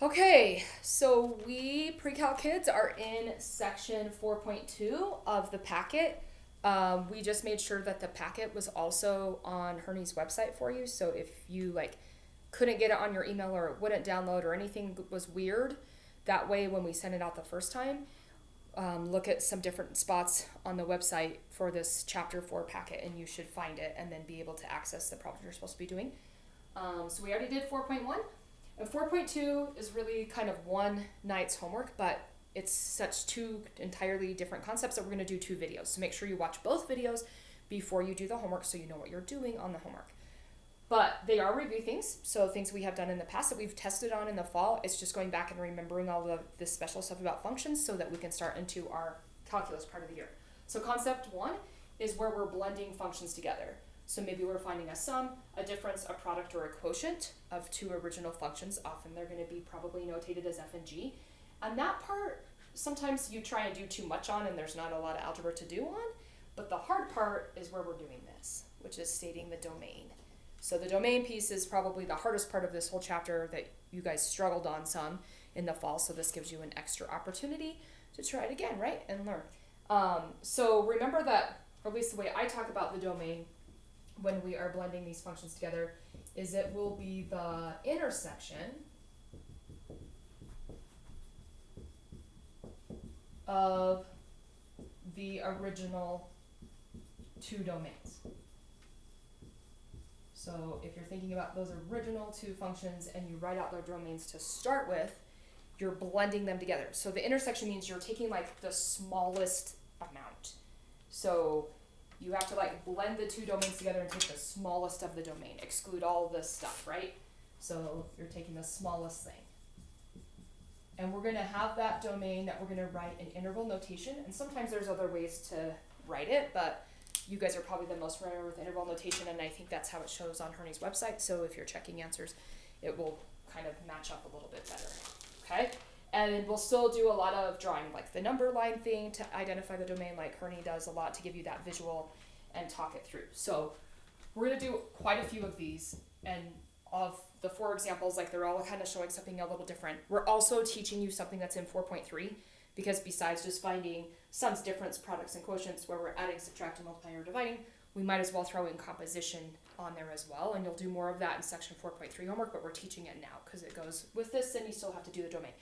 Okay, so we pre-calc kids are in section 4.2 of the packet. We just made sure that the packet was also on Hernie's website for you. So if you couldn't get it on your email or it wouldn't download or anything was weird, that way when we send it out the first time, look at some different spots on the website for this chapter 4 packet and you should find it and then be able to access the problem you're supposed to be doing. So we already did 4.1. And 4.2 is really kind of one night's homework, but it's such two entirely different concepts that we're going to do 2 videos. So make sure you watch both videos before you do the homework so you know what you're doing on the homework. But they are review things, so things we have done in the past that we've tested on in the fall. It's just going back and remembering all of this special stuff about functions so that we can start into our calculus part of the year. So concept 1 is where we're blending functions together. So maybe we're finding a sum, a difference, a product, or a quotient of 2 original functions. Often they're going to be probably notated as f and g. And that part, sometimes you try and do too much on and there's not a lot of algebra to do on. But the hard part is where we're doing this, which is stating the domain. So the domain piece is probably the hardest part of this whole chapter that you guys struggled on some in the fall. So this gives you an extra opportunity to try it again, right? And learn. So remember that, or at least the way I talk about the domain when we are blending these functions together is it will be the intersection of the original 2 domains. So if you're thinking about those original 2 functions and you write out their domains to start with, you're blending them together. So the intersection means you're taking the smallest amount. So you have to blend the 2 domains together and take the smallest of the domain, exclude all this stuff, right? So you're taking the smallest thing. And we're going to have that domain that we're going to write in interval notation. And sometimes there's other ways to write it, but you guys are probably the most familiar with interval notation, and I think that's how it shows on Hernie's website. So if you're checking answers, it will kind of match up a little bit better, okay? And we'll still do a lot of drawing, like the number line thing to identify the domain, like Hernie does a lot to give you that visual and talk it through. So we're going to do quite a few of these, and of the 4 examples, they're all kind of showing something a little different. We're also teaching you something that's in 4.3, because besides just finding sums, difference, products, and quotients where we're adding, subtracting, multiplying, or dividing, we might as well throw in composition on there as well, and you'll do more of that in section 4.3 homework, but we're teaching it now because it goes with this, and you still have to do the domain.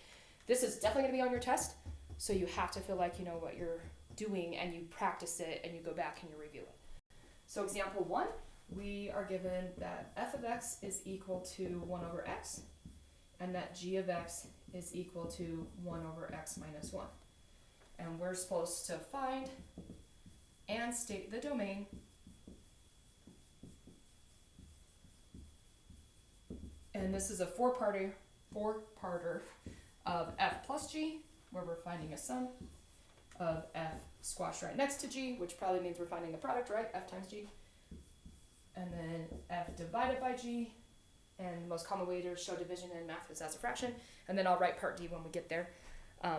This is definitely going to be on your test, so you have to feel like you know what you're doing, and you practice it, and you go back and you review it. So example 1, we are given that f of x is equal to 1 over x, and that g of x is equal to 1 over x minus 1. And we're supposed to find and state the domain and this is a four-parter of f plus g, where we're finding a sum of f squashed right next to g, which probably means we're finding a product, right? F times g. And then f divided by g, and the most common way to show division in math is as a fraction. And then I'll write part d when we get there,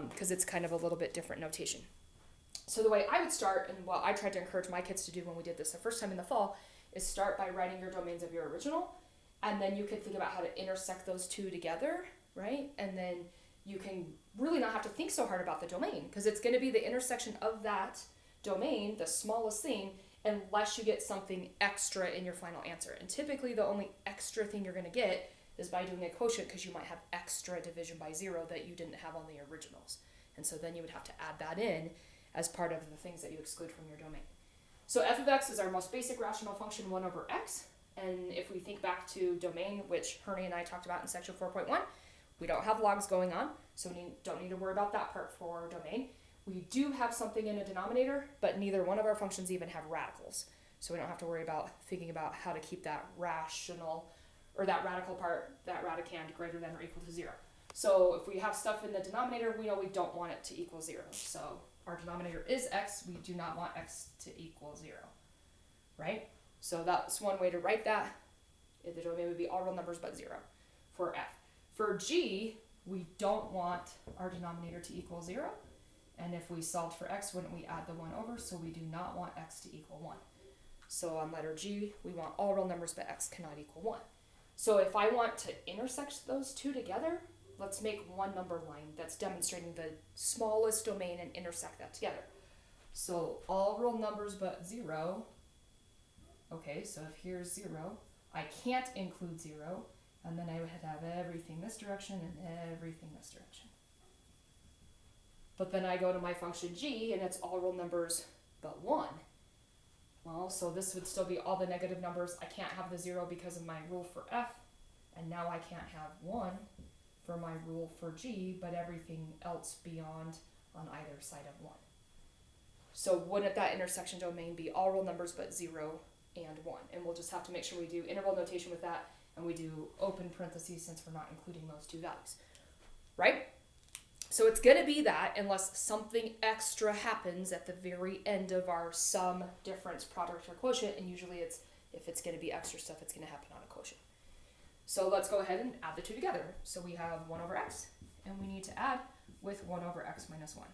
because it's kind of a little bit different notation. So the way I would start, and what I tried to encourage my kids to do when we did this the first time in the fall, is start by writing your domains of your original, and then you can think about how to intersect those 2 together, right? And then you can really not have to think so hard about the domain, because it's going to be the intersection of that domain, the smallest thing, unless you get something extra in your final answer. And typically the only extra thing you're going to get is by doing a quotient, because you might have extra division by 0 that you didn't have on the originals. And so then you would have to add that in as part of the things that you exclude from your domain. So f of x is our most basic rational function, 1 over x. And if we think back to domain, which Hernie and I talked about in section 4.1, we don't have logs going on, so we don't need to worry about that part for domain. We do have something in a denominator, but neither one of our functions even have radicals. So we don't have to worry about thinking about how to keep that rational, or that radical part, that radicand, greater than or equal to 0. So if we have stuff in the denominator, we know we don't want it to equal 0. So our denominator is x, we do not want x to equal 0, right? So that's one way to write that. The domain would be all real numbers but 0 for f. For g, we don't want our denominator to equal 0. And if we solved for x, wouldn't we add the 1 over? So we do not want x to equal 1. So on letter G, we want all real numbers, but x cannot equal 1. So if I want to intersect those 2 together, let's make one number line that's demonstrating the smallest domain and intersect that together. So all real numbers but 0. Okay, so if here's 0, I can't include 0, and then I would have everything this direction and everything this direction. But then I go to my function g, and it's all real numbers but 1. Well, so this would still be all the negative numbers. I can't have the 0 because of my rule for f, and now I can't have 1 for my rule for g, but everything else beyond on either side of 1. So wouldn't that intersection domain be all real numbers but 0 and 1? And we'll just have to make sure we do interval notation with that, and we do open parentheses since we're not including those two values, right? So it's going to be that unless something extra happens at the very end of our sum, difference, product, or quotient, and usually it's, if it's going to be extra stuff, it's going to happen on a quotient. So let's go ahead and add the two together. So we have 1 over x, and we need to add with 1 over x minus 1.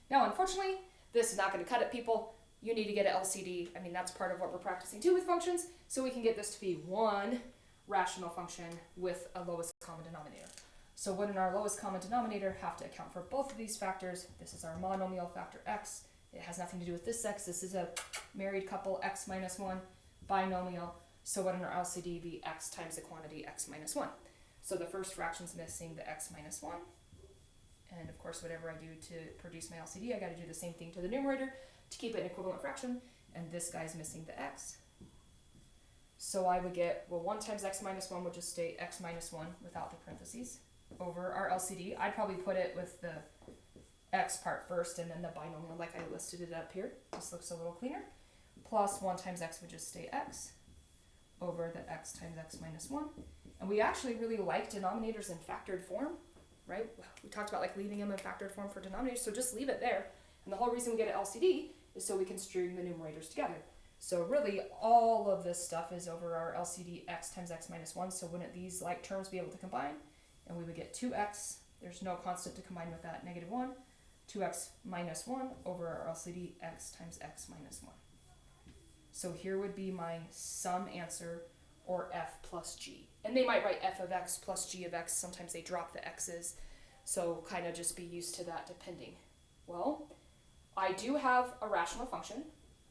Now, unfortunately, this is not going to cut it, people. You need to get an LCD. I mean, that's part of what we're practicing too with functions, so we can get this to be one rational function with a lowest common denominator. So wouldn't our lowest common denominator have to account for both of these factors? This is our monomial factor x. It has nothing to do with this x. This is a married couple x minus 1 binomial. So wouldn't our LCD be x times the quantity x minus 1? So the first fraction's missing the x minus 1. And of course, whatever I do to produce my LCD, I got to do the same thing to the numerator to keep it an equivalent fraction. And this guy's missing the x. So I would get, well, 1 times x minus 1 would just stay x minus 1 without the parentheses over our LCD. I'd probably put it with the x part first and then the binomial like I listed it up here. This looks a little cleaner. Plus 1 times x would just stay x over the x times x minus 1. And we actually really like denominators in factored form, right? We talked about like leaving them in factored form for denominators, so just leave it there. And the whole reason we get an LCD is so we can string the numerators together. So really all of this stuff is over our LCD x times x minus 1, so wouldn't these like terms be able to combine? And we would get 2x, there's no constant to combine with that, negative 1, 2x minus 1 over our LCD x times x minus 1. So here would be my sum answer, or f plus g. And they might write f of x plus g of x. Sometimes they drop the x's. So kind of just be used to that depending. Well, I do have a rational function.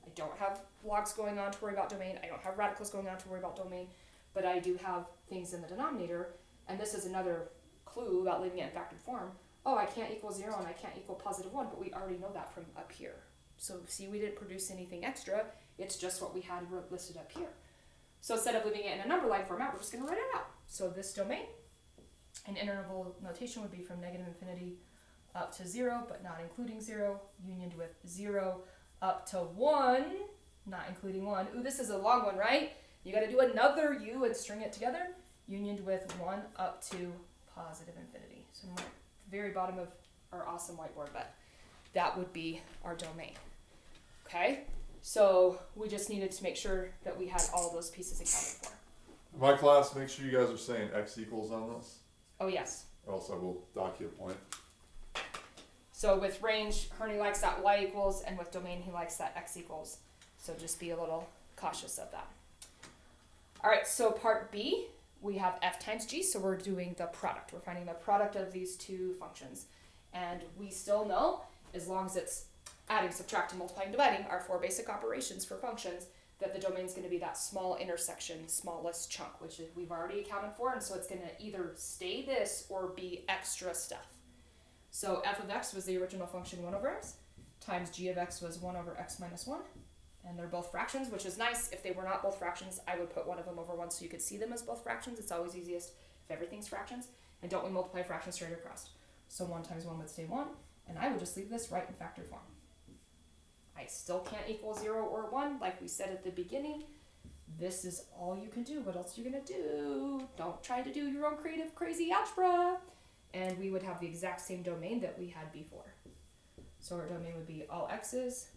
I don't have logs going on to worry about domain. I don't have radicals going on to worry about domain. But I do have things in the denominator. And this is another clue about leaving it in factored form. Oh, I can't equal 0 and I can't equal positive 1. But we already know that from up here. So see, we didn't produce anything extra. It's just what we had listed up here. So instead of leaving it in a number line format, we're just going to write it out. So this domain, in interval notation, would be from negative infinity up to 0, but not including 0, unioned with 0 up to 1, not including 1. Ooh, this is a long one, right? You got to do another u and string it together, unioned with 1 up to positive infinity. So I'm at the very bottom of our awesome whiteboard, but that would be our domain. Okay? So we just needed to make sure that we had all those pieces accounted for. In my class, make sure you guys are saying x equals on this, Oh, yes. or else I will dock you a point. So with range, Herney likes that y equals, and with domain, he likes that x equals. So just be a little cautious of that. All right, so part B, we have f times g, so we're doing the product. We're finding the product of these two functions. And we still know, as long as it's adding, subtracting, multiplying, dividing, our 4 basic operations for functions, that the domain is going to be that small intersection, smallest chunk, which we've already accounted for, and so it's going to either stay this or be extra stuff. So f of x was the original function 1 over x, times g of x was 1 over x minus 1, and they're both fractions, which is nice. If they were not both fractions, I would put one of them over 1 so you could see them as both fractions. It's always easiest if everything's fractions, and don't we multiply fractions straight across? So 1 times 1 would stay 1, and I would just leave this right in factored form. I still can't equal 0 or 1, like we said at the beginning. This is all you can do. What else are you going to do? Don't try to do your own creative, crazy algebra. And we would have the exact same domain that we had before. So our domain would be all x's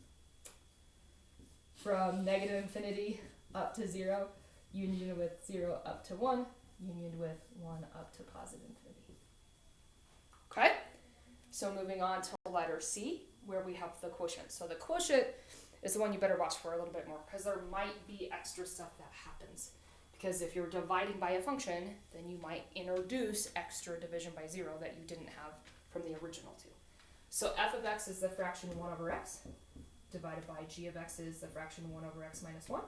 from negative infinity up to 0, union with 0 up to 1, union with 1 up to positive infinity. Okay? So moving on to letter C, where we have the quotient. So the quotient is the one you better watch for a little bit more, because there might be extra stuff that happens. Because if you're dividing by a function, then you might introduce extra division by 0 that you didn't have from the original two. So f of x is the fraction 1 over x, divided by g of x is the fraction 1 over x minus 1.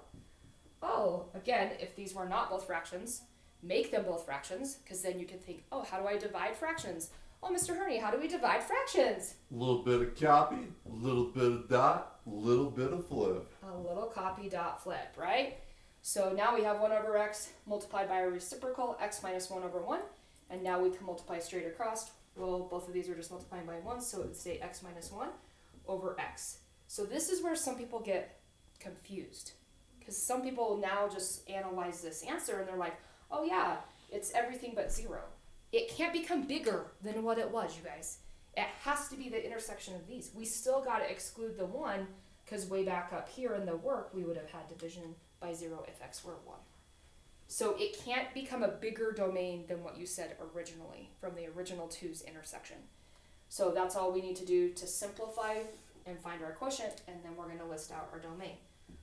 Oh, again, if these were not both fractions, make them both fractions, because then you can think, oh, how do I divide fractions? Oh, Mr. Herney, how do we divide fractions? A little bit of copy, a little bit of dot, a little bit of flip. A little copy dot flip, right? So now we have 1 over x multiplied by a reciprocal, x minus 1 over 1. And now we can multiply straight across. Well, both of these are just multiplying by 1, so it would stay x minus 1 over x. So this is where some people get confused. Because some people now just analyze this answer and they're like, oh yeah, it's everything but 0. It can't become bigger than what it was, you guys. It has to be the intersection of these. We still got to exclude the 1, because way back up here in the work, we would have had division by 0 if x were 1. So it can't become a bigger domain than what you said originally from the original 2's intersection. So that's all we need to do to simplify and find our quotient, and then we're going to list out our domain.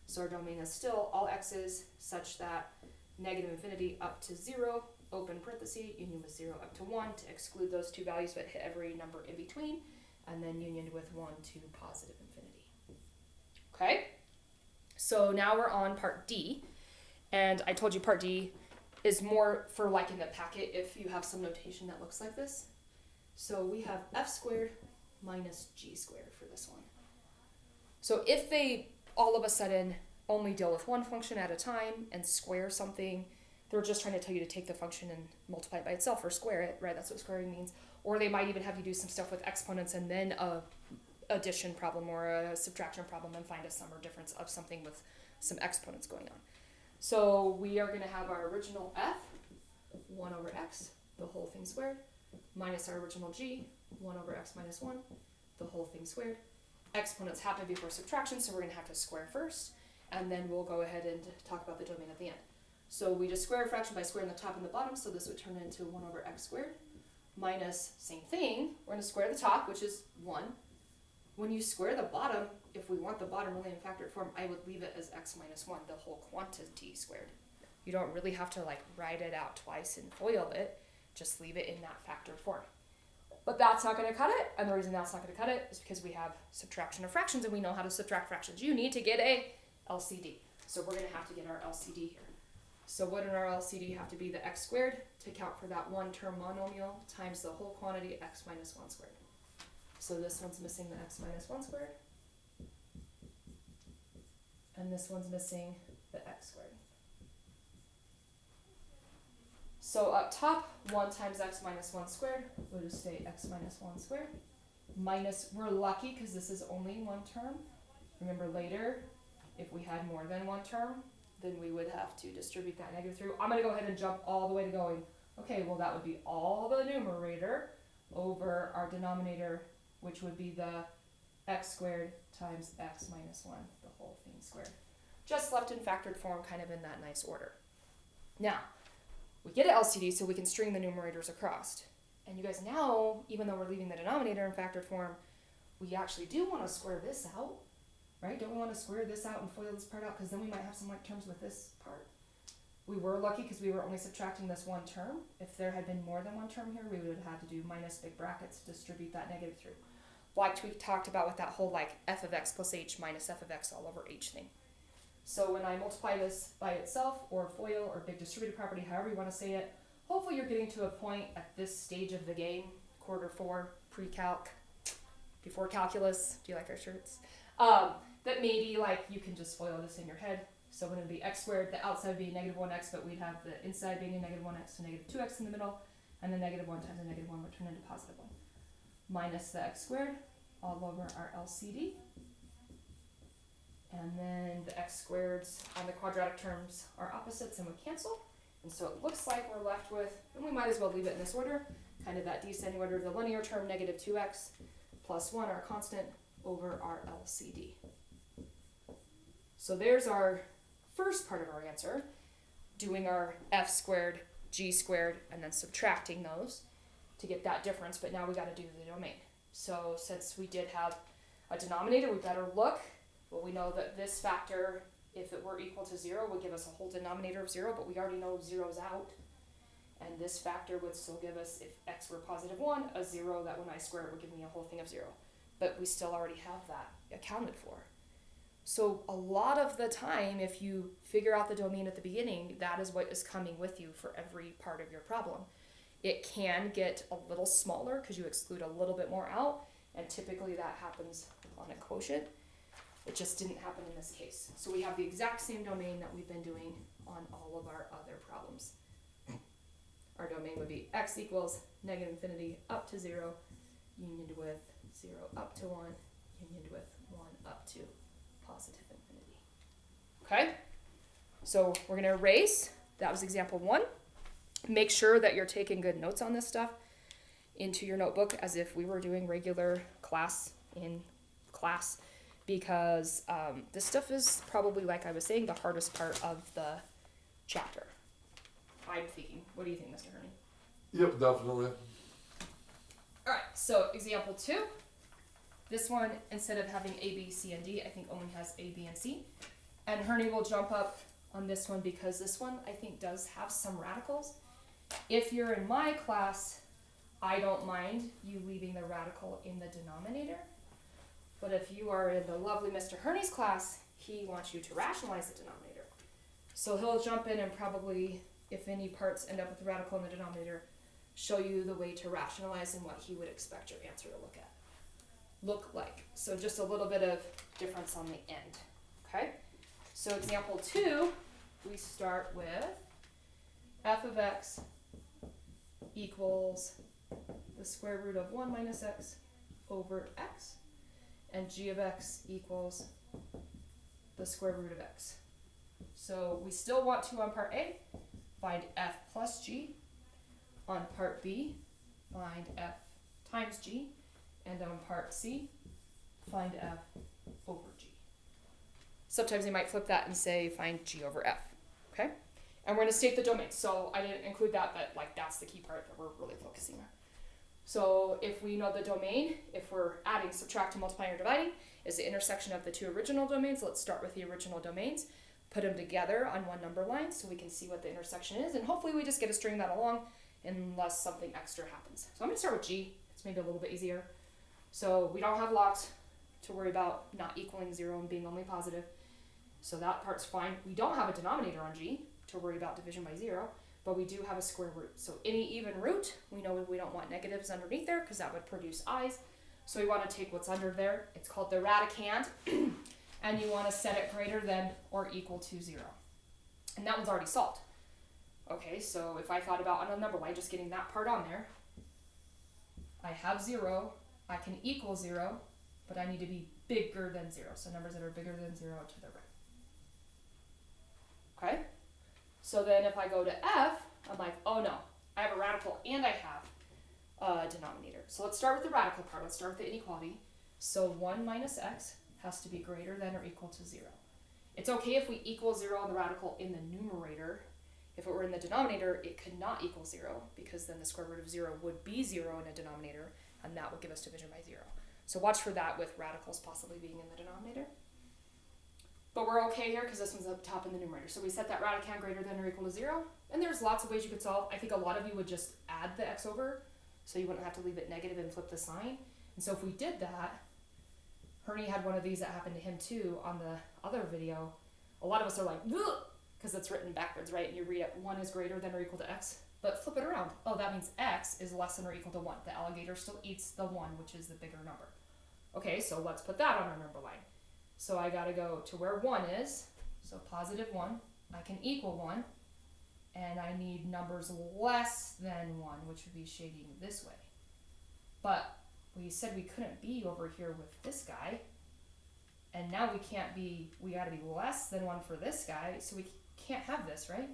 So our domain is still all x's such that negative infinity up to 0, open parenthesis, union with 0 up to 1 to exclude those two values but hit every number in between, and then union with 1 to positive infinity. Okay? So now we're on part D, and I told you part D is more for like in the packet if you have some notation that looks like this. So we have f squared minus g squared for this one. So if they all of a sudden only deal with one function at a time and square something, they're just trying to tell you to take the function and multiply it by itself or square it, right? That's what squaring means. Or they might even have you do some stuff with exponents and then a addition problem or a subtraction problem and find a sum or difference of something with some exponents going on. So we are going to have our original f, 1 over x, the whole thing squared, minus our original g, 1 over x minus 1, the whole thing squared. Exponents happen before subtraction, so we're going to have to square first, and then we'll go ahead and talk about the domain at the end. So we just square a fraction by squaring the top and the bottom, so this would turn into 1 over x squared, minus, same thing, we're going to square the top, which is 1. When you square the bottom, if we want the bottom really in factored form, I would leave it as x minus 1, the whole quantity squared. You don't really have to like write it out twice and FOIL it, just leave it in that factored form. But that's not going to cut it, and the reason that's not going to cut it is because we have subtraction of fractions and we know how to subtract fractions. You need to get a LCD. So we're going to have to get our LCD here. So what in our LCD have to be the x squared to account for that one term monomial times the whole quantity x minus 1 squared. So this one's missing the x minus 1 squared. And this one's missing the x squared. So up top, 1 times x minus 1 squared will just stay x minus 1 squared. Minus, we're lucky because this is only one term. Remember later, if we had more than one term, then we would have to distribute that negative through. I'm going to go ahead and jump all the way to going, okay, well that would be all the numerator over our denominator, which would be the x squared times x minus 1, the whole thing squared. Just left in factored form, kind of in that nice order. Now, we get an LCD so we can string the numerators across. And you guys now, even though we're leaving the denominator in factored form, we actually do want to square this out, right? Don't we want to square this out and FOIL this part out? Because then we might have some like terms with this part. We were lucky because we were only subtracting this one term. If there had been more than one term here, we would have had to do minus big brackets to distribute that negative through. Like we talked about with that whole like f of x plus h minus f of x all over h thing. So when I multiply this by itself, or FOIL, or big distributive property, however you want to say it, hopefully you're getting to a point at this stage of the game, quarter 4, pre-calc, before calculus, do you like our shirts? That maybe like you can just FOIL this in your head. So when it would be x squared, the outside would be negative 1x, but we'd have the inside being a negative 1x to negative 2x in the middle, and the negative 1 times the negative 1 would turn into positive 1. Minus the x squared all over our LCD. And then the x squareds on the quadratic terms are opposites and would cancel. And so it looks like we're left with, and we might as well leave it in this order, kind of that descending order of the linear term, negative 2x plus 1, our constant, over our LCD. So there's our first part of our answer, doing our f squared, g squared, and then subtracting those to get that difference, but now we got to do the domain. So since we did have a denominator, we better look. Well, we know that this factor if it were equal to 0, would give us a whole denominator of 0, but we already know 0's out. And this factor would still give us, if x were positive 1, a 0 that when I square it would give me a whole thing of 0. But we still already have that accounted for. So a lot of the time, if you figure out the domain at the beginning, that is what is coming with you for every part of your problem. It can get a little smaller because you exclude a little bit more out, and typically that happens on a quotient. It just didn't happen in this case. So we have the exact same domain that we've been doing on all of our other problems. Our domain would be x equals negative infinity up to 0, unioned with 0 up to 1, unioned with 1 up to positive infinity. Okay? So we're going to erase. That was example 1. Make sure that you're taking good notes on this stuff into your notebook as if we were doing regular class in class, because this stuff is probably, like I was saying, the hardest part of the chapter. I'm thinking. What do you think, Mr. Herney? Yep, definitely. All right, so example 2. This one, instead of having A, B, C, and D, I think only has A, B, and C. And Herney will jump up on this one because this one, I think, does have some radicals. If you're in my class, I don't mind you leaving the radical in the denominator. But if you are in the lovely Mr. Herney's class, he wants you to rationalize the denominator. So he'll jump in and probably, if any parts end up with the radical in the denominator, show you the way to rationalize and what he would expect your answer to look like. So just a little bit of difference on the end. Okay? So example 2, we start with f of x equals the square root of 1 minus x over x, and g of x equals the square root of x. So we still want to, on part A, find f plus g. On part B, find f times g. And on part C, find f over g. Sometimes they might flip that and say find g over f. Okay? And we're going to state the domain. So I didn't include that, but like that's the key part that we're really focusing on. So if we know the domain, if we're adding, subtracting, multiplying, or dividing, is the intersection of the two original domains. Let's start with the original domains, put them together on one number line so we can see what the intersection is, and hopefully we just get to string that along unless something extra happens. So I'm going to start with g. It's maybe a little bit easier. So we don't have logs to worry about not equaling 0 and being only positive. So that part's fine. We don't have a denominator on g to worry about division by 0, but we do have a square root. So any even root, we know we don't want negatives underneath there because that would produce i's. So we want to take what's under there. It's called the radicand, and you want to set it greater than or equal to 0. And that one's already solved. Okay, so if I thought about on a number line, just getting that part on there, I have 0. I can equal 0, but I need to be bigger than 0. So numbers that are bigger than 0 to the right. Okay? So then if I go to f, I'm like, oh no, I have a radical and I have a denominator. So let's start with the radical part. Let's start with the inequality. So 1 minus x has to be greater than or equal to 0. It's okay if we equal 0 on the radical in the numerator. If it were in the denominator, it could not equal 0 because then the square root of 0 would be 0 in a denominator, and that would give us division by 0. So watch for that with radicals possibly being in the denominator. But we're okay here because this one's up top in the numerator. So we set that radicand greater than or equal to 0. And there's lots of ways you could solve. I think a lot of you would just add the x over, so you wouldn't have to leave it negative and flip the sign. And so if we did that, Herney had one of these that happened to him too on the other video. A lot of us are like, because it's written backwards, right? And you read it, 1 is greater than or equal to x. But flip it around. Oh, that means x is less than or equal to 1. The alligator still eats the 1, which is the bigger number. Okay, so let's put that on our number line. So I got to go to where 1 is. So positive 1. I can equal 1. And I need numbers less than 1, which would be shading this way. But we said we couldn't be over here with this guy. And now we can't be, we got to be less than 1 for this guy. So we can't have this, right?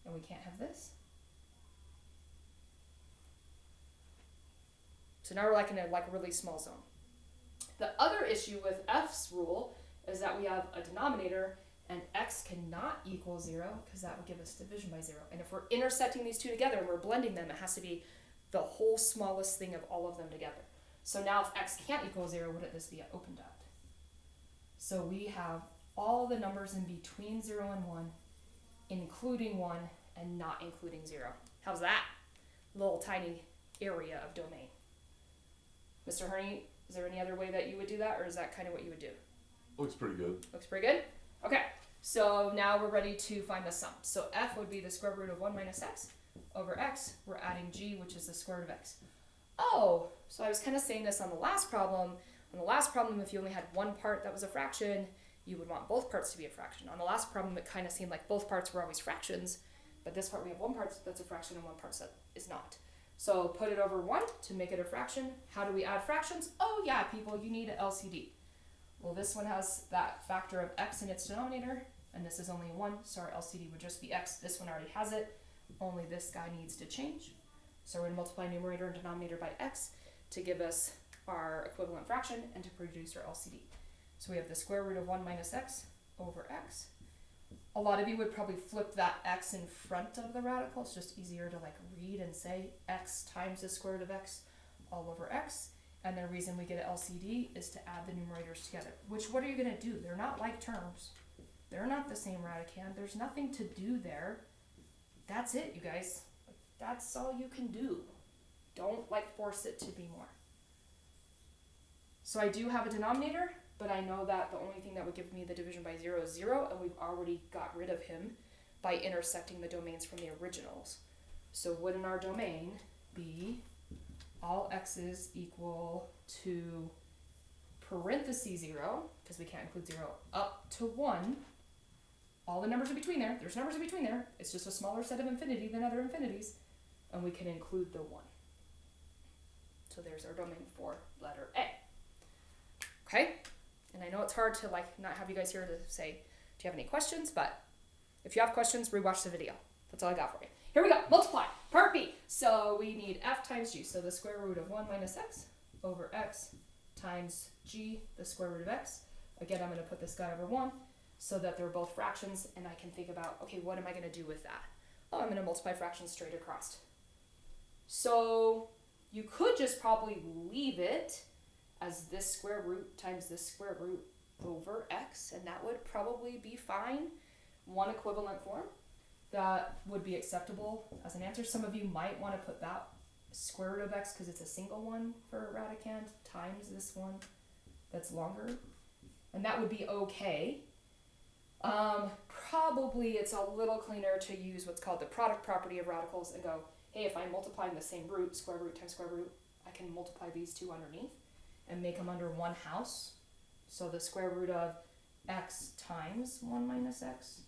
And we can't have this. So now we're like in a really small zone. The other issue with F's rule is that we have a denominator and x cannot equal 0 because that would give us division by 0. And if we're intersecting these two together and we're blending them, it has to be the whole smallest thing of all of them together. So now if x can't equal 0, wouldn't this be an open dot? So we have all the numbers in between 0 and 1, including 1 and not including 0. How's that? Little tiny area of domain. Mr. Herney, is there any other way that you would do that, or is that kind of what you would do? Looks pretty good. Looks pretty good? Okay, so now we're ready to find the sum. So f would be the square root of 1 minus x over x. We're adding g, which is the square root of x. Oh, so I was kind of saying this on the last problem. On the last problem, if you only had one part that was a fraction, you would want both parts to be a fraction. On the last problem, it kind of seemed like both parts were always fractions, but this part we have one part that's a fraction and one part that is not. So put it over 1 to make it a fraction. How do we add fractions? Oh yeah, people, you need an LCD. Well, this one has that factor of x in its denominator, and this is only 1, so our LCD would just be x. This one already has it, only this guy needs to change. So we're going to multiply numerator and denominator by x to give us our equivalent fraction and to produce our LCD. So we have the square root of 1 minus x over x. A lot of you would probably flip that x in front of the radical. It's just easier to like read and say x times the square root of x all over x. And the reason we get an LCD is to add the numerators together. Which, what are you going to do? They're not like terms. They're not the same radicand. There's nothing to do there. That's it, you guys. That's all you can do. Don't like force it to be more. So I do have a denominator, but I know that the only thing that would give me the division by 0 is 0, and we've already got rid of him by intersecting the domains from the originals. So wouldn't our domain be all x's equal to parentheses 0, because we can't include 0, up to 1. All the numbers in between there, there's numbers in between there, it's just a smaller set of infinity than other infinities, and we can include the 1. So there's our domain for letter A. Okay? And I know it's hard to like not have you guys here to say, do you have any questions? But if you have questions, rewatch the video. That's all I got for you. Here we go, multiply, part B. So we need f times g, so the square root of 1 minus x over x times g, the square root of x. Again, I'm going to put this guy over 1 so that they're both fractions, and I can think about, okay, what am I going to do with that? Oh, I'm going to multiply fractions straight across. So you could just probably leave it as this square root times this square root over x, and that would probably be fine. One equivalent form that would be acceptable as an answer. Some of you might want to put that square root of x, because it's a single one for a radicand, times this one that's longer, and that would be okay. Probably it's a little cleaner to use what's called the product property of radicals and go, hey, if I'm multiplying the same root, square root times square root, I can multiply these two underneath and make them under one house. So the square root of x times 1 minus x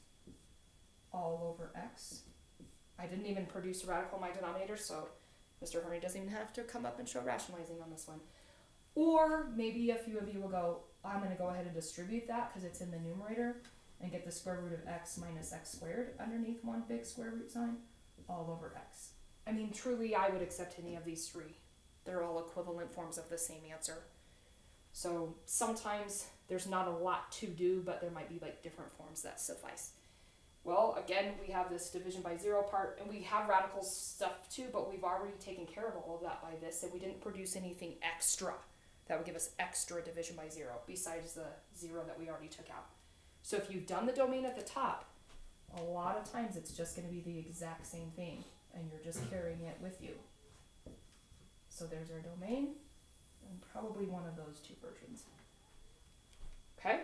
all over x. I didn't even produce a radical in my denominator, so Mr. Herney doesn't even have to come up and show rationalizing on this one. Or maybe a few of you will go, I'm going to go ahead and distribute that because it's in the numerator and get the square root of x minus x squared underneath one big square root sign all over x. I mean, truly, I would accept any of these three. They're all equivalent forms of the same answer. So sometimes there's not a lot to do, but there might be like different forms that suffice. Well, again, we have this division by 0 part, and we have radical stuff too, but we've already taken care of all of that by this, and we didn't produce anything extra that would give us extra division by 0 besides the 0 that we already took out. So if you've done the domain at the top, a lot of times it's just going to be the exact same thing, and you're just carrying it with you. So there's our domain, and probably one of those two versions. Okay,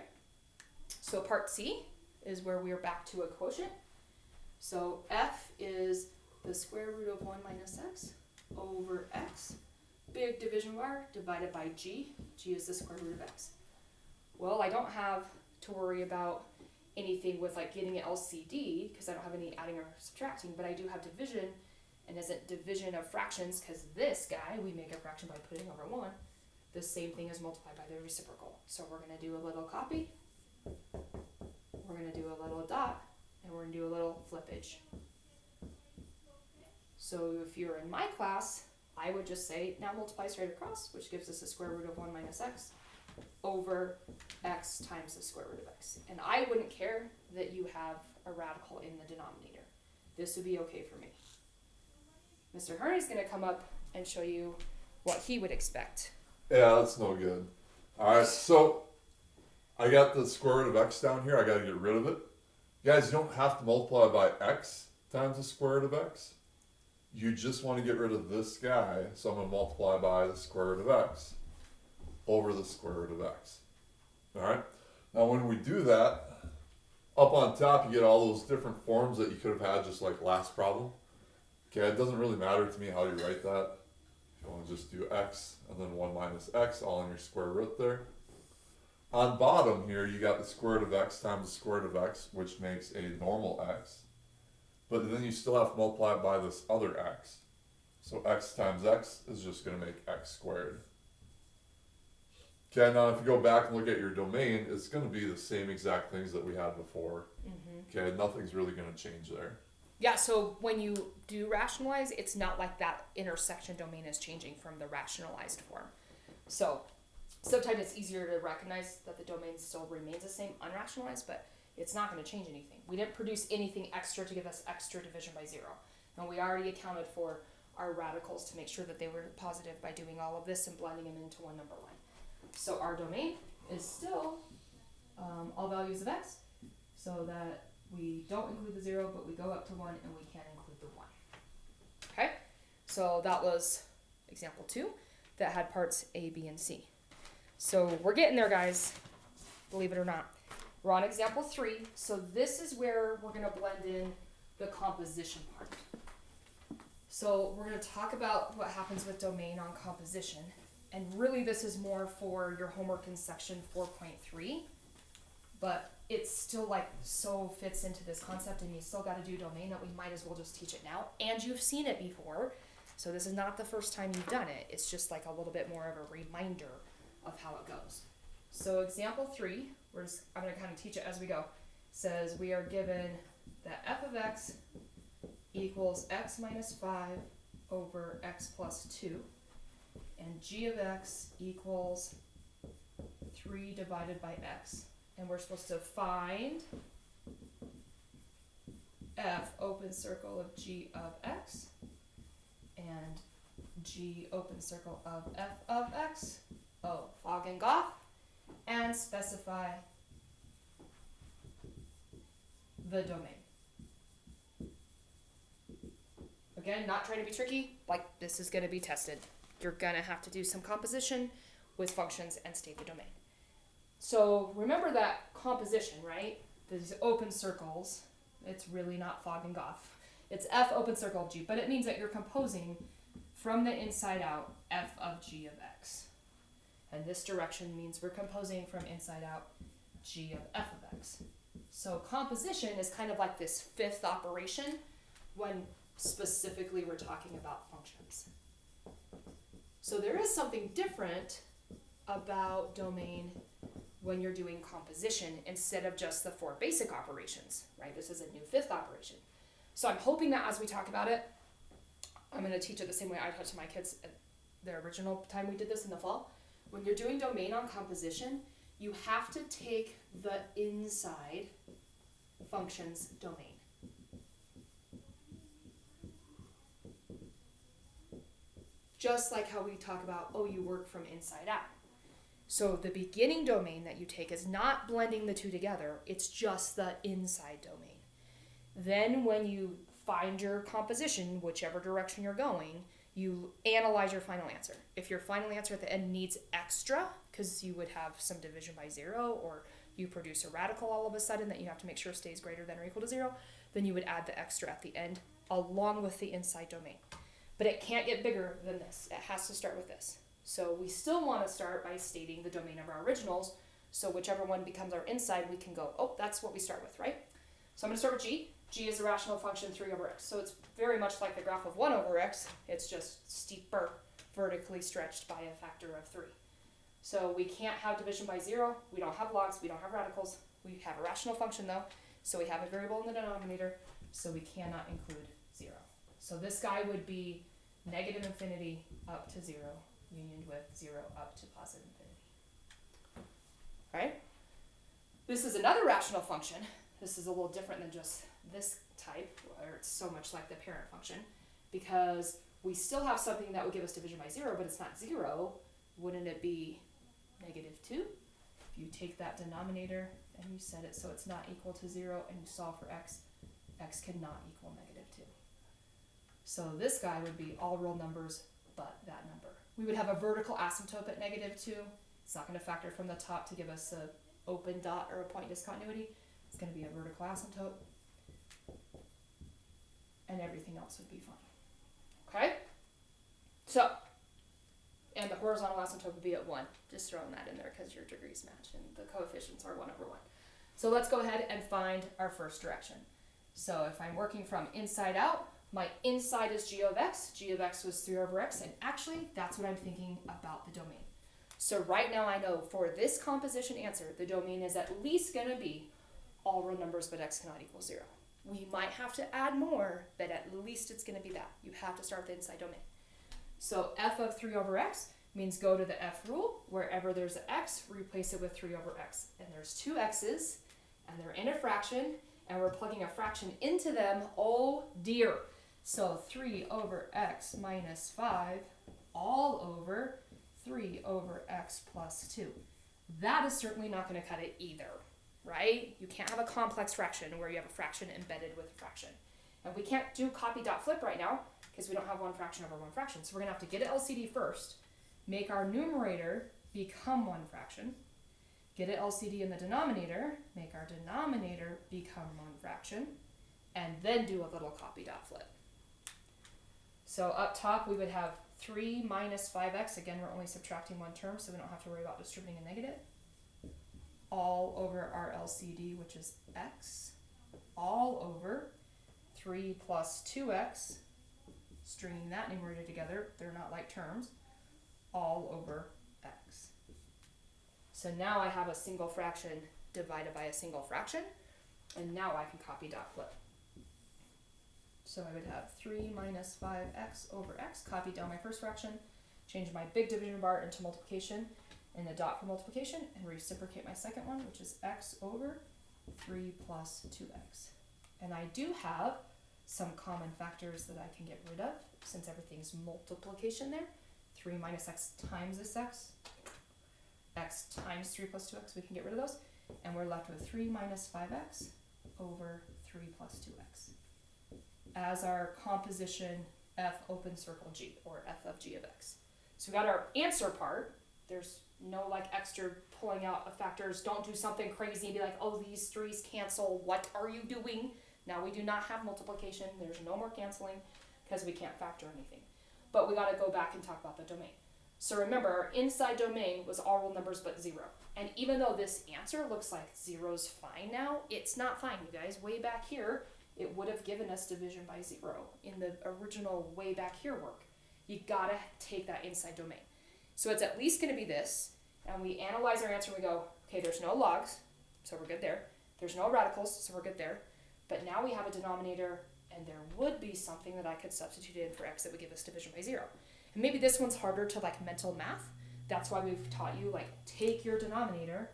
so part C is where we're back to a quotient. So f is the square root of 1 minus x over x, big division bar, divided by g. G is the square root of x. Well, I don't have to worry about anything with like getting an LCD because I don't have any adding or subtracting, but I do have division, and isn't division of fractions, because this guy, we make a fraction by putting over 1, the same thing as multiplied by the reciprocal. So we're going to do a little copy, we're going to do a little dot, and we're going to do a little flippage. So if you're in my class, I would just say, now multiply straight across, which gives us the square root of 1 minus x over x times the square root of x. And I wouldn't care that you have a radical in the denominator. This would be okay for me. Mr. Herney's going to come up and show you what he would expect. Yeah, that's no good. All right, so I got the square root of x down here. I got to get rid of it. Guys, you don't have to multiply by x times the square root of x. You just want to get rid of this guy, so I'm going to multiply by the square root of x over the square root of x. Alright? Now when we do that, up on top you get all those different forms that you could have had just like last problem. Okay, it doesn't really matter to me how you write that. If you want to just do x and then 1 minus x all in your square root there. On bottom here you got the square root of x times the square root of x, which makes a normal x. But then you still have to multiply it by this other x. So x times x is just going to make x squared. Okay, now if you go back and look at your domain, it's going to be the same exact things that we had before. Okay, nothing's really going to change there. Yeah, so when you do rationalize, it's not like that intersection domain is changing from the rationalized form. So sometimes it's easier to recognize that the domain still remains the same unrationalized, but it's not going to change anything. We didn't produce anything extra to give us extra division by 0. And we already accounted for our radicals to make sure that they were positive by doing all of this and blending them into one number line. So our domain is still all values of x, so that we don't include the 0, but we go up to 1 and we can include the 1. Okay, so that was example 2 that had parts A, B, and C. So we're getting there, guys, believe it or not. We're on example 3, so this is where we're going to blend in the composition part. So we're going to talk about what happens with domain on composition. And really this is more for your homework in section 4.3, but it's still like so fits into this concept and you still got to do domain that we might as well just teach it now. And you've seen it before, so this is not the first time you've done it. It's just like a little bit more of a reminder of how it goes. So example 3, I'm going to kind of teach it as we go, says we are given that f of x equals x minus 5 over x plus 2. And g of x equals 3 divided by x. And we're supposed to find f open circle of g of x and g open circle of f of x, fog and goth, and specify the domain. Again, not trying to be tricky, like this is going to be tested. You're going to have to do some composition with functions and state the domain. So remember that composition, right? These open circles, it's really not fog and goth. It's f open circle of g, but it means that you're composing from the inside out f of g of x. And this direction means we're composing from inside out g of f of x. So composition is kind of like this fifth operation when specifically we're talking about functions. So there is something different about domain when you're doing composition instead of just the 4 basic operations, right? This is a new fifth operation. So I'm hoping that as we talk about it, I'm going to teach it the same way I taught to my kids at the original time we did this in the fall. When you're doing domain on composition, you have to take the inside function's domain. Just like how we talk about, you work from inside out. So the beginning domain that you take is not blending the two together, it's just the inside domain. Then when you find your composition, whichever direction you're going, you analyze your final answer. If your final answer at the end needs extra, because you would have some division by 0, or you produce a radical all of a sudden that you have to make sure stays greater than or equal to 0, then you would add the extra at the end along with the inside domain. But it can't get bigger than this. It has to start with this. So we still want to start by stating the domain of our originals. So whichever one becomes our inside, we can go, that's what we start with, right? So I'm going to start with g. G is a rational function 3 over x. So it's very much like the graph of 1 over x. It's just steeper, vertically stretched by a factor of 3. So we can't have division by 0. We don't have logs. We don't have radicals. We have a rational function, though. So we have a variable in the denominator. So we cannot include 0. So this guy would be negative infinity up to 0, unioned with 0 up to positive infinity. Right? This is another rational function. This is a little different than just this type, where it's so much like the parent function, because we still have something that would give us division by 0, but it's not 0. Wouldn't it be negative 2? if you take that denominator and you set it so it's not equal to 0 and you solve for x, x cannot equal -2. So this guy would be all real numbers but that number. We would have a vertical asymptote at -2. It's not going to factor from the top to give us a open dot or a point discontinuity. It's going to be a vertical asymptote. And everything else would be fine. Okay? So, and the horizontal asymptote would be at 1. Just throwing that in there because your degrees match and the coefficients are 1/1. So let's go ahead and find our first direction. So if I'm working from inside out, my inside is g of x. G of x was 3/x, and actually that's what I'm thinking about the domain. So right now I know for this composition answer, the domain is at least going to be all real numbers but x cannot equal 0. We might have to add more, but at least it's going to be that. You have to start with the inside domain. So f of 3/x means go to the f rule. Wherever there's an x, replace it with 3/x. And there's two x's, and they're in a fraction, and we're plugging a fraction into them. Oh dear. So 3/x minus 5 all over 3/x plus 2. That is certainly not going to cut it either, right? You can't have a complex fraction where you have a fraction embedded with a fraction. And we can't do copy dot flip right now because we don't have one fraction over one fraction. So we're going to have to get an LCD first, make our numerator become one fraction, get an LCD in the denominator, make our denominator become one fraction, and then do a little copy dot flip. So up top we would have 3 minus 5x. Again, we're only subtracting one term, so we don't have to worry about distributing a negative. All over our LCD, which is x, all over 3 plus 2x, stringing that numerator together, they're not like terms, all over x. So now I have a single fraction divided by a single fraction, and now I can copy dot flip. So I would have 3 minus 5x over x, copy down my first fraction, change my big division bar into multiplication, and a dot for multiplication, and reciprocate my second one, which is x over 3 plus 2x. And I do have some common factors that I can get rid of, since everything's multiplication there. 3 minus x times this x times 3 plus 2x, we can get rid of those. And we're left with 3 minus 5x over 3 plus 2x. As our composition f open circle g, or f of g of x. So we got our answer part. There's no like extra pulling out of factors. Don't do something crazy and be like, oh, these threes cancel. What are you doing? Now we do not have multiplication. There's no more canceling because we can't factor anything. But we got to go back and talk about the domain. So remember, our inside domain was all real numbers but 0. And even though this answer looks like 0's fine now, it's not fine, you guys. Way back here, it would have given us division by 0 in the original way back here work. You gotta take that inside domain. So it's at least gonna be this, and we analyze our answer and we go, okay, there's no logs, so we're good there. There's no radicals, so we're good there. But now we have a denominator, and there would be something that I could substitute in for x that would give us division by 0. And maybe this one's harder to like mental math. That's why we've taught you like take your denominator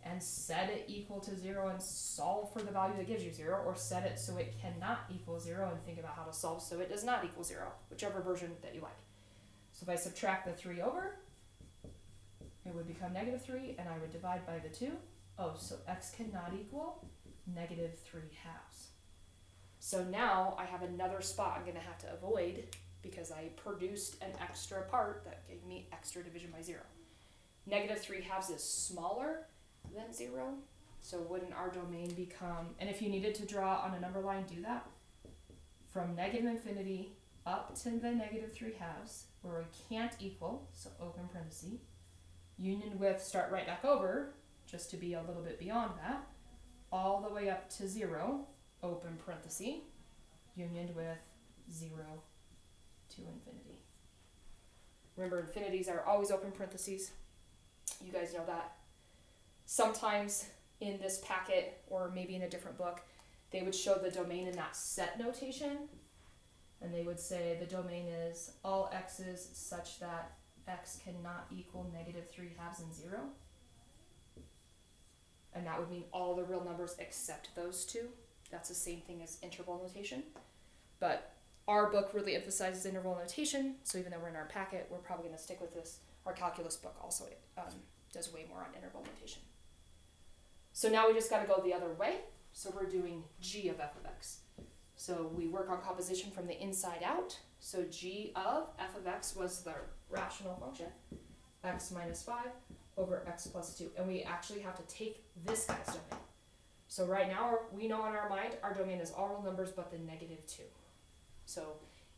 and set it equal to 0 and solve for the value that gives you 0, or set it so it cannot equal 0 and think about how to solve so it does not equal 0, whichever version that you like. So if I subtract the 3 over, it would become -3, and I would divide by the 2. Oh, so x cannot equal -3/2. So now I have another spot I'm going to have to avoid because I produced an extra part that gave me extra division by 0. -3/2 is smaller than 0, so wouldn't our domain become, and if you needed to draw on a number line, do that, from -infinity up to the -3/2, where we can't equal, so open parenthesis, union with, start right back over, just to be a little bit beyond that, all the way up to 0, open parenthesis, unioned with 0 to infinity. Remember, infinities are always open parentheses. You guys know that. Sometimes in this packet, or maybe in a different book, they would show the domain in that set notation, and they would say the domain is all x's such that x cannot equal -3/2 and 0. And that would mean all the real numbers except those two. That's the same thing as interval notation. But our book really emphasizes interval notation, so even though we're in our packet, we're probably going to stick with this. Our calculus book also does way more on interval notation. So now we just got to go the other way. So we're doing g of f of x. So we work on composition from the inside out. So g of f of x was the rational function, x minus 5 over x plus 2. And we actually have to take this guy's domain. So right now, we know in our mind, our domain is all real numbers but the negative 2. So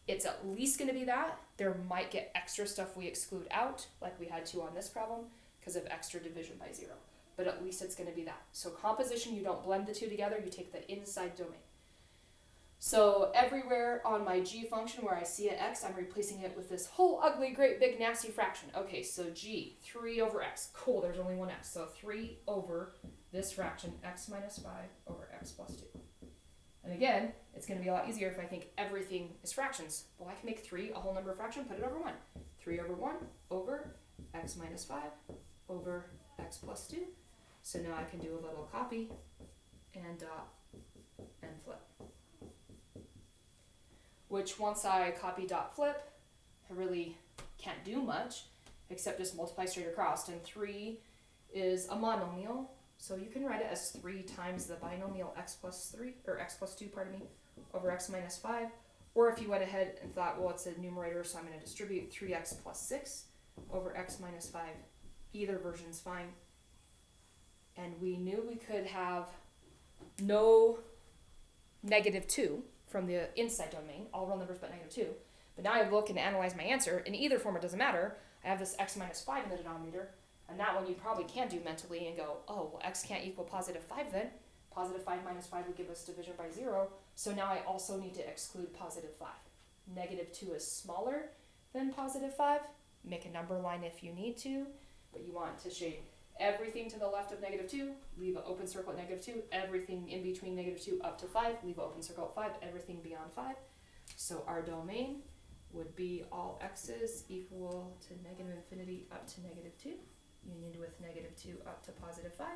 it's at least going to be that. There might get extra stuff we exclude out, like we had to on this problem, because of extra division by 0. But at least it's going to be that. So composition, you don't blend the two together, you take the inside domain. So everywhere on my g function where I see an x, I'm replacing it with this whole ugly, great, big, nasty fraction. Okay, so g, 3 over x. Cool, there's only one x. So 3 over this fraction, x minus 5 over x plus 2. And again, it's going to be a lot easier if I think everything is fractions. Well, I can make 3 a whole number fraction, put it over 1. 3 over 1 over x minus 5 over x plus 2. So now I can do a little copy and dot and flip. Which once I copy dot flip, I really can't do much except just multiply straight across. And 3 is a monomial, so you can write it as 3 times the binomial x plus 3, or x plus 2, pardon me, over x minus 5. Or if you went ahead and thought, well, it's a numerator, so I'm going to distribute 3x plus 6 over x minus 5. Either version's fine. And we knew we could have no negative 2 from the inside domain, all real numbers but negative 2. But now I look and analyze my answer. In either form, it doesn't matter. I have this x minus 5 in the denominator, and that one you probably can do mentally and go, oh, well, x can't equal positive 5 then. Positive 5 minus 5 would give us division by 0, so now I also need to exclude positive 5. Negative 2 is smaller than positive 5. Make a number line if you need to, but you want to shade everything to the left of negative 2, leave an open circle at negative 2, everything in between negative 2 up to 5, leave an open circle at 5, everything beyond 5. So our domain would be all x's equal to negative infinity up to negative 2, unioned with negative 2 up to positive 5,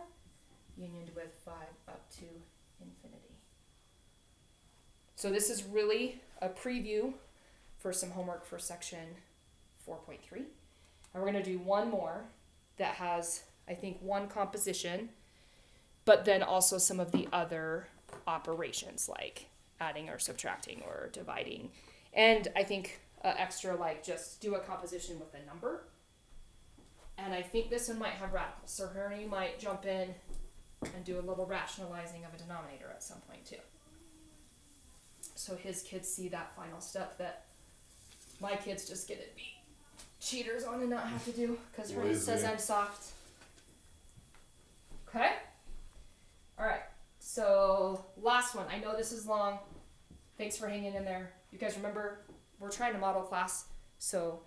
unioned with 5 up to infinity. So this is really a preview for some homework for section 4.3. And we're going to do one more that has, I think, one composition, but then also some of the other operations like adding or subtracting or dividing. And I think extra, like just do a composition with a number. And I think this one might have radicals. So Ernie might jump in and do a little rationalizing of a denominator at some point too. So his kids see that final step that my kids just get to be cheaters on and not have to do, because Ernie says I'm soft. Okay? Alright, so last one. I know this is long. Thanks for hanging in there. You guys remember, we're trying to model class, so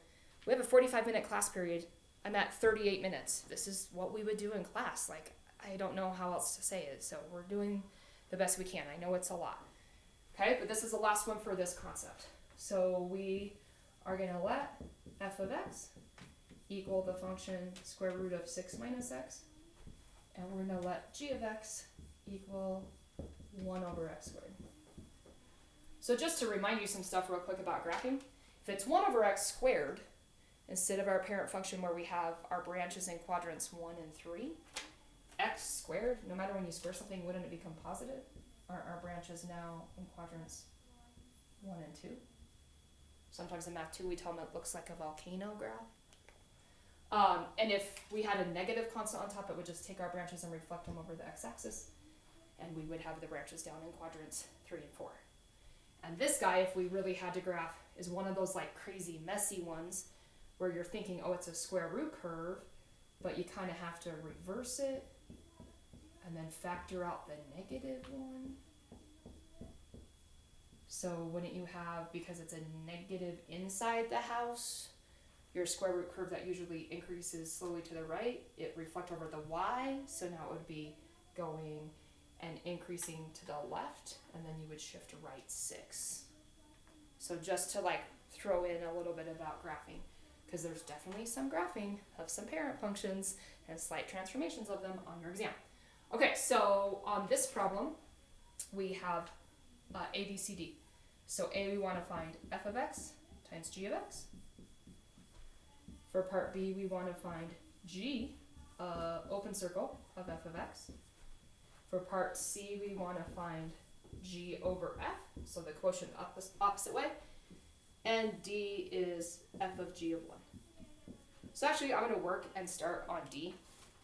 we have a 45-minute class period. I'm at 38 minutes. This is what we would do in class. Like, I don't know how else to say it, so we're doing the best we can. I know it's a lot. Okay, but this is the last one for this concept. So we are going to let f of x equal the function square root of 6 minus x, and we're going to let g of x equal 1 over x squared. So just to remind you some stuff real quick about graphing, if it's 1 over x squared, instead of our parent function where we have our branches in quadrants 1 and 3, x squared, no matter when you square something, wouldn't it become positive? Aren't our branches now in quadrants 1 and 2? Sometimes in math 2 we tell them it looks like a volcano graph. And if we had a negative constant on top, it would just take our branches and reflect them over the x-axis, and we would have the branches down in quadrants 3 and 4. And this guy, if we really had to graph, is one of those like crazy messy ones where you're thinking, oh, it's a square root curve, but you kind of have to reverse it and then factor out the negative one. So wouldn't you have, because it's a negative inside the house, your square root curve that usually increases slowly to the right, it reflect over the y, so now it would be going and increasing to the left, and then you would shift right 6. So just to like throw in a little bit about graphing, because there's definitely some graphing of some parent functions and slight transformations of them on your exam. Okay, so on this problem, we have A, B, C, D. So A, we want to find f of x times g of x. For part B, we want to find g, open circle, of f of x. For part C, we want to find G over F, so the quotient opposite way. And D is F of G of 1. So actually, I'm going to work and start on D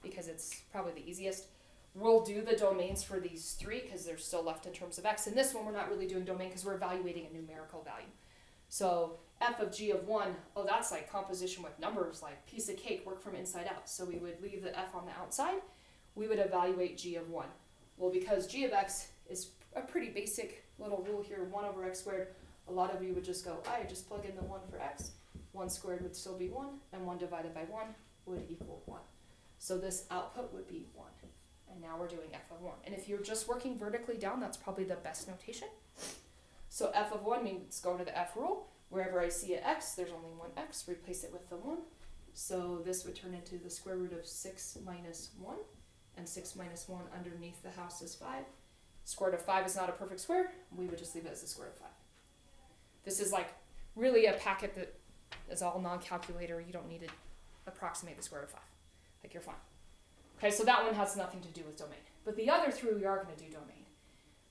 because it's probably the easiest. We'll do the domains for these three because they're still left in terms of X. In this one, we're not really doing domain because we're evaluating a numerical value. So F of G of 1, oh, that's like composition with numbers, like piece of cake, work from inside out. So we would leave the F on the outside. We would evaluate G of 1. Well, because G of X is a pretty basic little rule here, 1 over X squared, a lot of you would just go, I just plug in the 1 for X. 1 squared would still be 1, and 1 divided by 1 would equal 1. So this output would be 1. And now we're doing F of 1. And if you're just working vertically down, that's probably the best notation. So F of 1 means go to the F rule. Wherever I see an X, there's only one X. Replace it with the 1. So this would turn into the square root of 6 minus 1. And 6 minus 1 underneath the house is 5. Square root of 5 is not a perfect square. We would just leave it as the square root of 5. This is like really a packet that is all non-calculator. You don't need to approximate the square root of 5. Like, you're fine. Okay, so that one has nothing to do with domain. But the other three, we are going to do domain.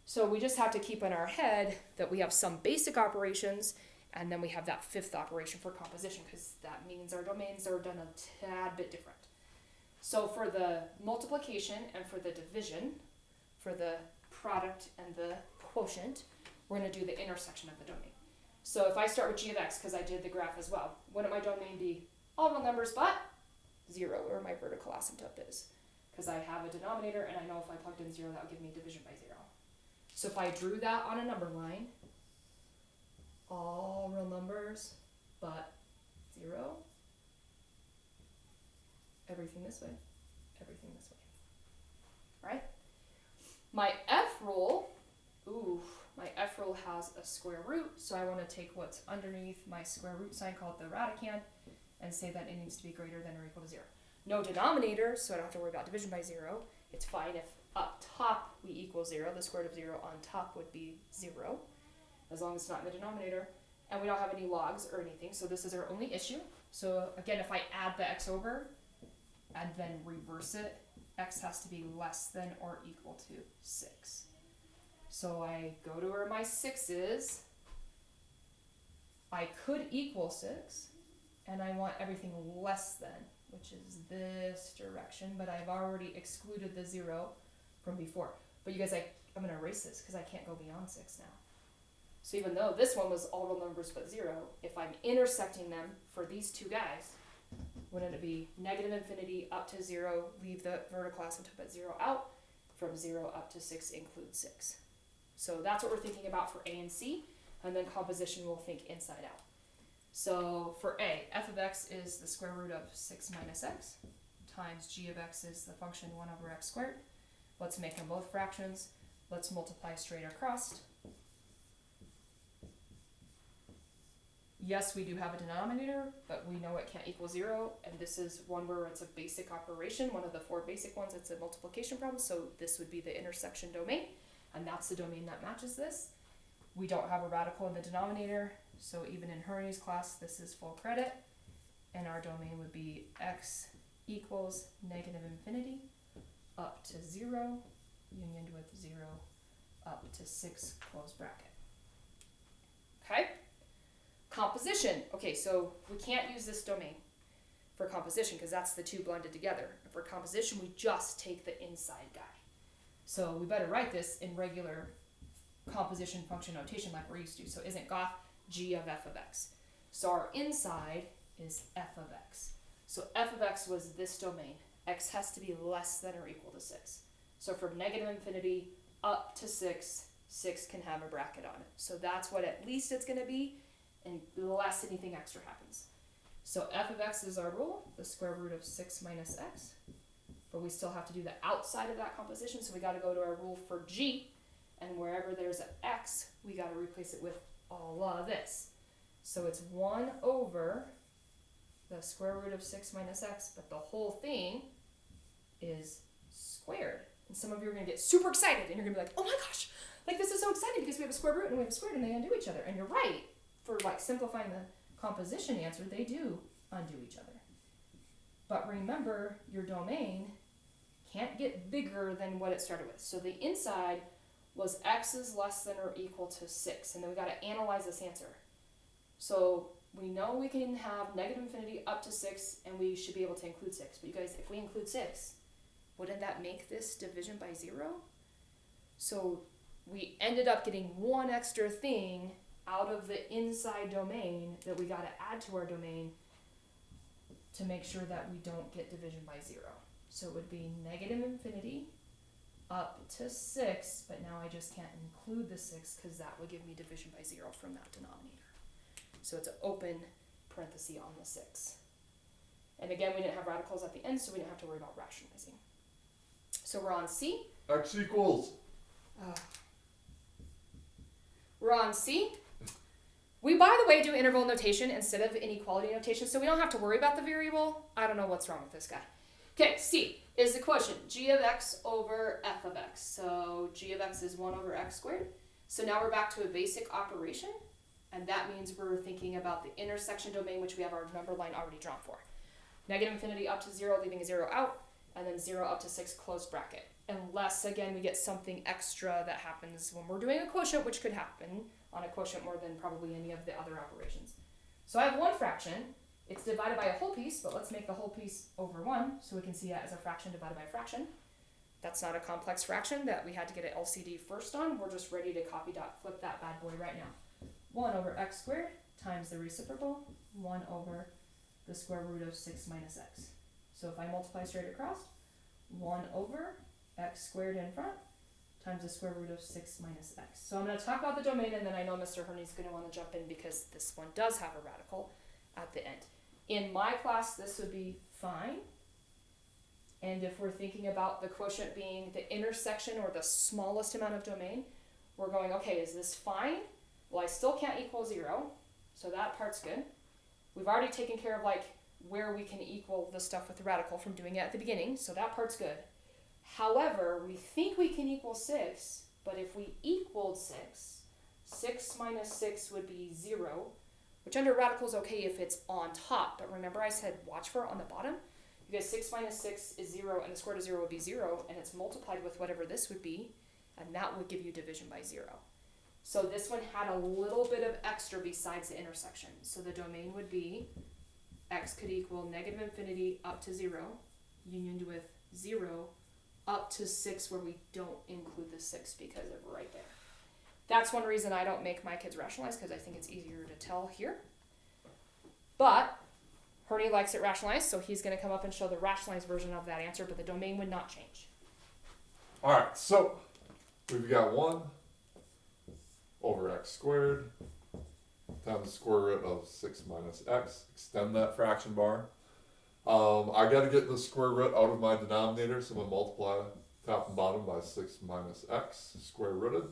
So we just have to keep in our head that we have some basic operations, and then we have that fifth operation for composition, because that means our domains are done a tad bit different. So for the multiplication and for the division, for the product and the quotient, we're going to do the intersection of the domain. So if I start with G of X, because I did the graph as well, wouldn't my domain be all real numbers but 0, where my vertical asymptote is? Because I have a denominator, and I know if I plugged in 0, that would give me division by 0. So if I drew that on a number line, all real numbers but 0, everything this way, everything this way. All right? My F rule, my F rule has a square root, so I want to take what's underneath my square root sign, called the radicand, and say that it needs to be greater than or equal to 0. No denominator, so I don't have to worry about division by 0. It's fine if up top we equal 0. The square root of 0 on top would be 0, as long as it's not in the denominator. And we don't have any logs or anything, so this is our only issue. So again, if I add the x over and then reverse it, x has to be less than or equal to 6. So I go to where my 6 is. I could equal 6, and I want everything less than, which is this direction, but I've already excluded the 0 from before. But you guys, I'm going to erase this because I can't go beyond 6 now. So even though this one was all real numbers but 0, if I'm intersecting them for these two guys, wouldn't it be negative infinity up to 0, leave the vertical asymptote at 0 out, from 0 up to 6 include 6. So that's what we're thinking about for A and C, and then composition we'll think inside out. So for A, f of x is the square root of 6 minus x, times g of x is the function 1 over x squared. Let's make them both fractions. Let's multiply straight across. Yes, we do have a denominator, but we know it can't equal 0, and this is one where it's a basic operation, one of the 4 basic ones. It's a multiplication problem, so this would be the intersection domain, and that's the domain that matches this. We don't have a radical in the denominator, so even in Herney's class, this is full credit, and our domain would be x equals negative infinity up to 0, unioned with 0 up to 6, close bracket. Okay? Composition. Okay, so we can't use this domain for composition because that's the two blended together. And for composition, we just take the inside guy. So we better write this in regular composition function notation like we're used to. So isn't goth g of f of x. So our inside is f of x. So f of x was this domain. X has to be less than or equal to 6. So from negative infinity up to 6, 6 can have a bracket on it. So that's what at least it's going to be, unless anything extra happens. So f of x is our rule, the square root of 6 minus x. But we still have to do the outside of that composition, so we got to go to our rule for g, and wherever there's an x, we got to replace it with all of this. So it's 1 over the square root of 6 minus x, but the whole thing is squared. And some of you are going to get super excited, and you're going to be like, oh my gosh, like this is so exciting because we have a square root and we have a squared and they undo each other. And you're right. For like simplifying the composition answer, they do undo each other. But remember, your domain can't get bigger than what it started with. So the inside was x is less than or equal to 6, and then we got to analyze this answer. So we know we can have negative infinity up to 6, and we should be able to include 6. But you guys, if we include 6, wouldn't that make this division by 0? So we ended up getting one extra thing out of the inside domain that we got to add to our domain to make sure that we don't get division by 0. So it would be negative infinity up to 6, but now I just can't include the 6 because that would give me division by 0 from that denominator. So it's an open parenthesis on the 6. And again, we didn't have radicals at the end, so we didn't have to worry about rationalizing. So we're on C. X equals. We're on C. We, by the way, do interval notation instead of inequality notation, so we don't have to worry about the variable. I don't know what's wrong with this guy. Okay, C is the quotient, g of x over f of x. So g of x is 1 over x squared. So now we're back to a basic operation, and that means we're thinking about the intersection domain, which we have our number line already drawn for. Negative infinity up to 0, leaving a 0 out, and then 0 up to 6, close bracket. Unless, again, we get something extra that happens when we're doing a quotient, which could happen on a quotient more than probably any of the other operations. So I have one fraction. It's divided by a whole piece, but let's make the whole piece over 1 so we can see it as a fraction divided by a fraction. That's not a complex fraction that we had to get an LCD first on. We're just ready to copy dot flip that bad boy right now. 1 over x squared times the reciprocal, 1 over the square root of 6 minus x. So if I multiply straight across, 1 over x squared in front times the square root of 6 minus x. So I'm going to talk about the domain, and then I know Mr. Herney's going to want to jump in because this one does have a radical at the end. In my class, this would be fine. And if we're thinking about the quotient being the intersection or the smallest amount of domain, we're going, okay, is this fine? Well, I still can't equal 0, so that part's good. We've already taken care of like where we can equal the stuff with the radical from doing it at the beginning, so that part's good. However, we think we can equal 6, but if we equaled 6, 6 minus 6 would be 0, which under radical is okay if it's on top, but remember I said watch for it on the bottom? Because 6 minus 6 is 0, and the square root of 0 would be 0, and it's multiplied with whatever this would be, and that would give you division by 0. So this one had a little bit of extra besides the intersection. So the domain would be x could equal negative infinity up to 0, unioned with 0 up to 6 where we don't include the 6 because of right there. That's one reason I don't make my kids rationalize, because I think it's easier to tell here. But Herney likes it rationalized, so he's going to come up and show the rationalized version of that answer, but the domain would not change. All right, so we've got 1 over x squared times the square root of 6 minus x. Extend that fraction bar. I got to get the square root out of my denominator, so I'm going to multiply top and bottom by 6 minus x square rooted.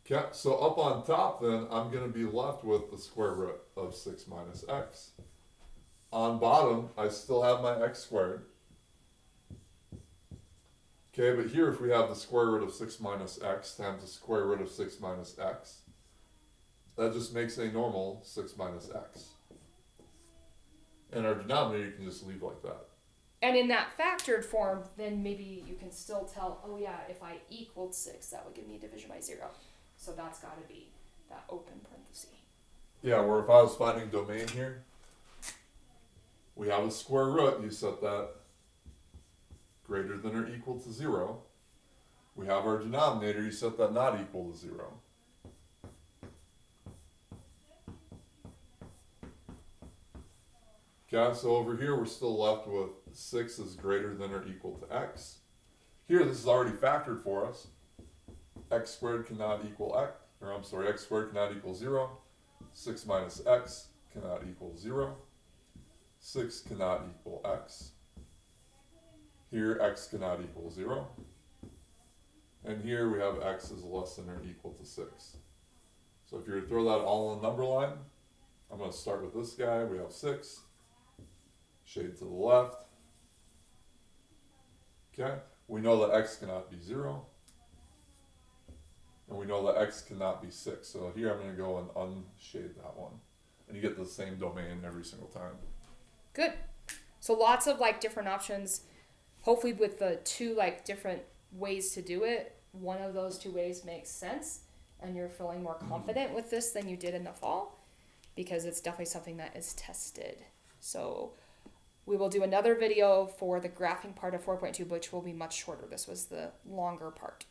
Okay, so up on top then, I'm going to be left with the square root of 6 minus x. On bottom, I still have my x squared. Okay, but here if we have the square root of 6 minus x times the square root of 6 minus x, that just makes a normal 6 minus x. And our denominator you can just leave like that. And in that factored form, then maybe you can still tell, oh yeah, if I equaled 6, that would give me division by 0. So that's got to be that open parenthesis. Yeah, where if I was finding domain here, we have a square root, you set that greater than or equal to 0. We have our denominator, you set that not equal to 0. Okay, so over here we're still left with 6 is greater than or equal to x. Here this is already factored for us. X squared cannot equal x, or I'm sorry, x squared cannot equal 0. 6 minus x cannot equal 0. 6 cannot equal x. Here x cannot equal 0. And here we have x is less than or equal to 6. So if you're to throw that all in the number line, I'm going to start with this guy. We have 6. Shade to the left. Okay, we know that x cannot be 0. And we know that x cannot be 6. So here I'm going to go and unshade that one. And you get the same domain every single time. Good. So lots of like different options. Hopefully with the two like different ways to do it, one of those two ways makes sense and you're feeling more confident with this than you did in the fall, because it's definitely something that is tested. So we will do another video for the graphing part of 4.2, which will be much shorter. This was the longer part.